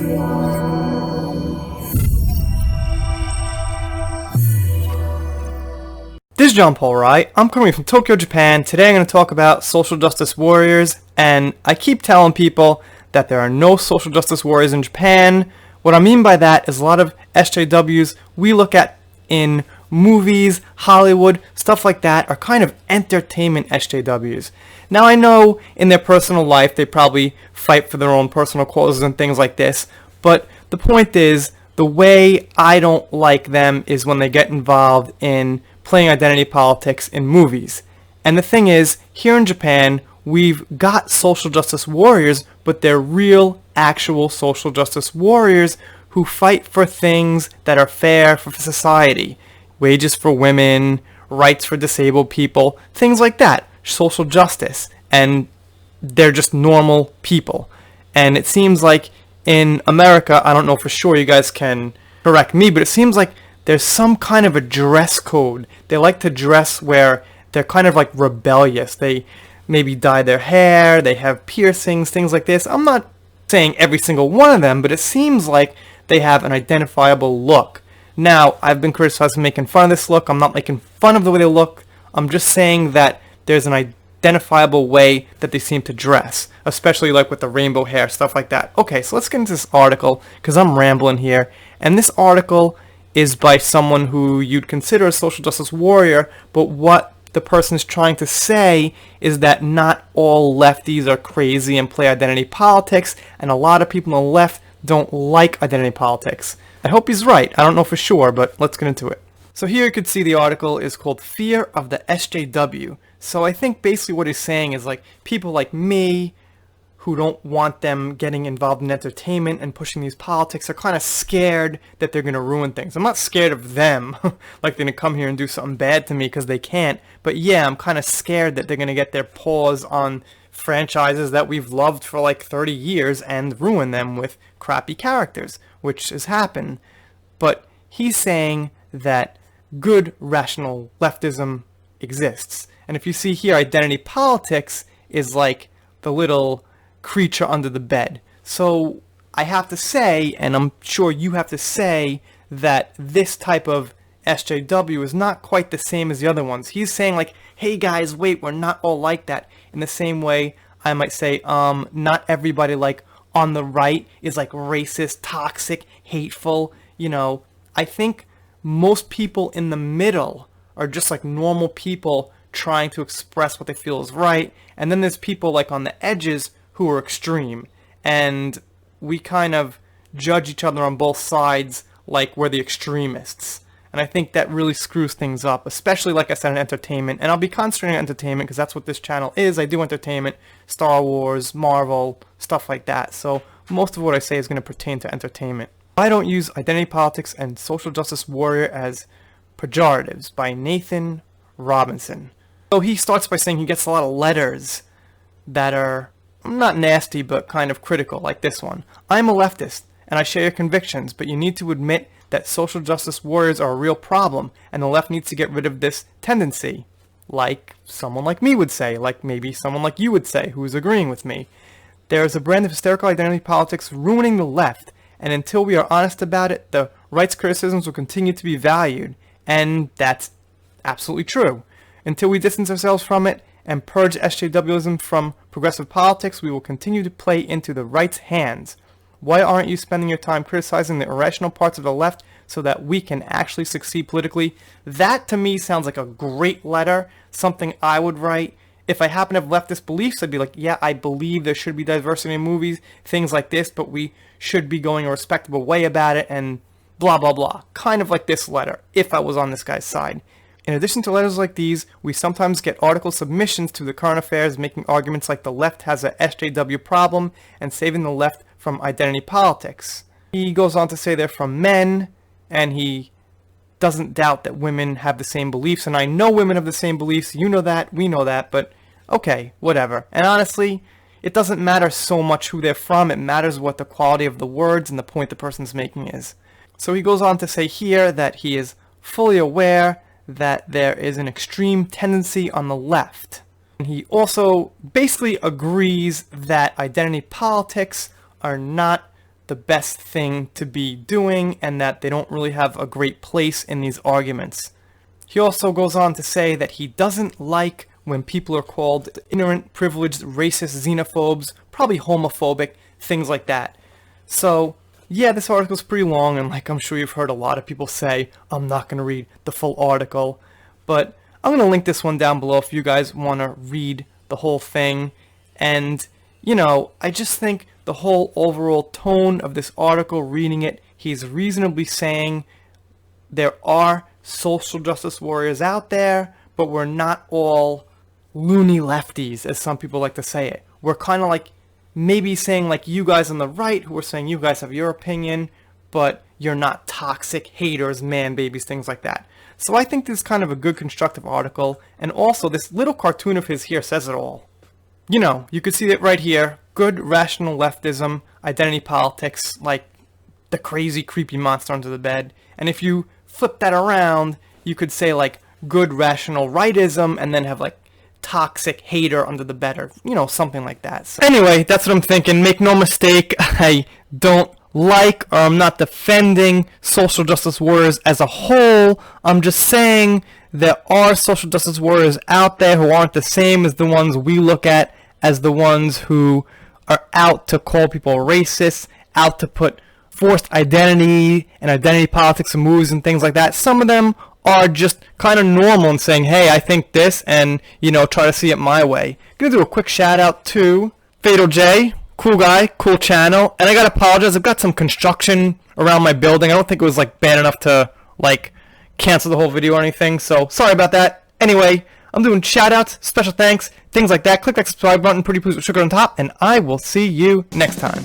This is John Paul Wright. I'm coming from Tokyo, Japan. Today I'm going to talk about social justice warriors, and I keep telling people that there are no social justice warriors in Japan. What I mean by that is a lot of SJWs we look at in movies, Hollywood, stuff like that are kind of entertainment SJWs. Now I know in their personal life they probably fight for their own personal causes and things like this, but the point is the way I don't like them is when they get involved in playing identity politics in movies. And the thing is, here in Japan, we've got social justice warriors, but they're real, actual social justice warriors who fight for things that are fair for society. Wages for women, rights for disabled people, things like that. Social justice. And they're just normal people. And it seems like in America, I don't know for sure, you guys can correct me, but it seems like there's some kind of a dress code. They like to dress where they're kind of like rebellious. They maybe dye their hair, they have piercings, things like this. I'm not saying every single one of them, but it seems like they have an identifiable look. Now, I've been criticized for making fun of this look. I'm not making fun of the way they look. I'm just saying that there's an identifiable way that they seem to dress, especially like with the rainbow hair, stuff like that. Okay, so let's get into this article, because I'm rambling here. And this article is by someone who you'd consider a social justice warrior, but what the person is trying to say is that not all lefties are crazy and play identity politics, and a lot of people on the left don't like identity politics. I hope he's right. I don't know for sure, but let's get into it. So here you could see the article is called Fear of the SJW. So I think basically what he's saying is like people like me who don't want them getting involved in entertainment and pushing these politics are kind of scared that they're going to ruin things. I'm not scared of them, like they're going to come here and do something bad to me because they can't. But yeah, I'm kind of scared that they're going to get their paws on franchises that we've loved for like 30 years and ruin them with crappy characters, which has happened. But he's saying that good, rational leftism exists. And if you see here, identity politics is like the little creature under the bed. So I have to say, and I'm sure you have to say, that this type of SJW is not quite the same as the other ones. He's saying like, hey guys, wait, we're not all like that. In the same way I might say, not everybody like on the right is like racist, toxic, hateful. You know, I think most people in the middle are just like normal people trying to express what they feel is right. And then there's people like on the edges who are extreme, and we kind of judge each other on both sides like we're the extremists. And I think that really screws things up, especially like I said in entertainment. And I'll be concentrating on entertainment because that's what this channel is. I do entertainment, Star Wars, Marvel, stuff like that. So most of what I say is going to pertain to entertainment. I don't use identity politics and social justice warrior as pejoratives, by Nathan Robinson. So he starts by saying he gets a lot of letters that are not nasty, but kind of critical, like this one. I'm a leftist, and I share your convictions, but you need to admit that social justice warriors are a real problem, and the left needs to get rid of this tendency. Like someone like me would say, like maybe someone like you would say, who is agreeing with me. There is a brand of hysterical identity politics ruining the left, and until we are honest about it, the right's criticisms will continue to be valued, and that's absolutely true. Until we distance ourselves from it and purge SJWism from progressive politics, we will continue to play into the right's hands. Why aren't you spending your time criticizing the irrational parts of the left so that we can actually succeed politically? That to me sounds like a great letter, something I would write. If I happen to have leftist beliefs, I'd be like, yeah, I believe there should be diversity in movies, things like this, but we should be going a respectable way about it, and blah, blah, blah. Kind of like this letter, if I was on this guy's side. In addition to letters like these, we sometimes get article submissions to the current affairs making arguments like the left has a SJW problem and saving the left from identity politics. He goes on to say they're from men, and he doesn't doubt that women have the same beliefs, and I know women have the same beliefs. You know that, we know that, but okay, whatever. And honestly, it doesn't matter so much who they're from. It matters what the quality of the words and the point the person's making is. So he goes on to say here that he is fully aware that there is an extreme tendency on the left. And he also basically agrees that identity politics are not the best thing to be doing and that they don't really have a great place in these arguments. He also goes on to say that he doesn't like when people are called ignorant, privileged, racist, xenophobes, probably homophobic, things like that. So, yeah, this article's pretty long, and like I'm sure you've heard a lot of people say, I'm not going to read the full article, but I'm going to link this one down below if you guys want to read the whole thing. And, you know, I just think the whole overall tone of this article, reading it, he's reasonably saying there are social justice warriors out there, but we're not all loony lefties, as some people like to say it. We're kind of like maybe saying like you guys on the right who are saying you guys have your opinion, but you're not toxic haters, man babies, things like that. So I think this is kind of a good constructive article, and also this little cartoon of his here says it all. You know, you could see it right here. Good rational leftism, identity politics, like the crazy creepy monster under the bed. And if you flip that around, you could say like good rational rightism and then have like toxic hater under the bed, or you know, something like that. So anyway, that's what I'm thinking. Make no mistake, I don't like or I'm not defending social justice warriors as a whole. I'm just saying there are social justice warriors out there who aren't the same as the ones we look at as the ones who are out to call people racist, out to put forced identity and identity politics and moves and things like that. Some of them are just kind of normal and saying, hey, I think this, and, you know, try to see it my way. Gonna do a quick shout out to Fatal J, cool guy, cool channel, and I gotta apologize, I've got some construction around my building. I don't think it was like bad enough to like cancel the whole video or anything, so sorry about that. Anyway, I'm doing shout outs, special thanks, things like that. Click that subscribe button, pretty please with sugar on top, and I will see you next time.